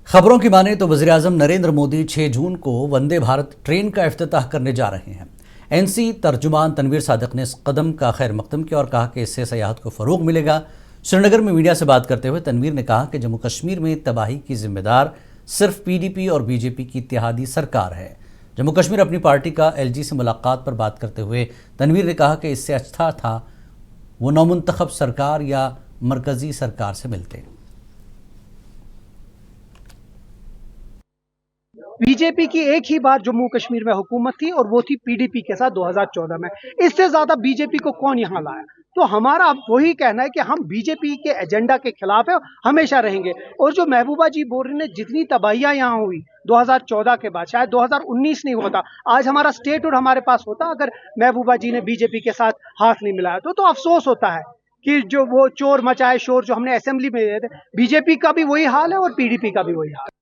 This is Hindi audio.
खबरों की माने तो वज़ीर-ए-आज़म नरेंद्र मोदी 6 जून को वंदे भारत ट्रेन का इफ्तिताह करने जा रहे हैं। एनसी तर्जुमान तनवीर सादिक ने इस कदम का खैर मकदम किया और कहा कि इससे सयाहत को फ़रोग मिलेगा। श्रीनगर में मीडिया से बात करते हुए तनवीर ने कहा कि जम्मू कश्मीर में तबाही की जिम्मेदार सिर्फ पीडीपी और बीजेपी की इत्तेहादी सरकार है। जम्मू कश्मीर अपनी पार्टी का एलजी से मुलाकात पर बात करते हुए तनवीर ने कहा कि इससे अच्छा था वो नौमुंतखब सरकार या मरकजी सरकार से मिलते। बीजेपी की एक ही बार जम्मू कश्मीर में हुकूमत थी और वो थी पीडीपी के साथ 2014 में। इससे ज्यादा बीजेपी को कौन यहाँ लाया? तो हमारा अब वही कहना है कि हम बीजेपी के एजेंडा के खिलाफ है, हमेशा रहेंगे। और जो महबूबा जी बोल रही ने जितनी तबाहियां यहाँ हुई 2014 के बाद, शायद 2019 नहीं होता, आज हमारा स्टेटहुड हमारे पास होता अगर महबूबा जी ने बीजेपी के साथ हाथ नहीं मिलाया। तो अफसोस होता है कि जो वो चोर मचाए शोर जो हमने असेंबली में, बीजेपी का भी वही हाल है और पीडीपी का भी वही हाल है।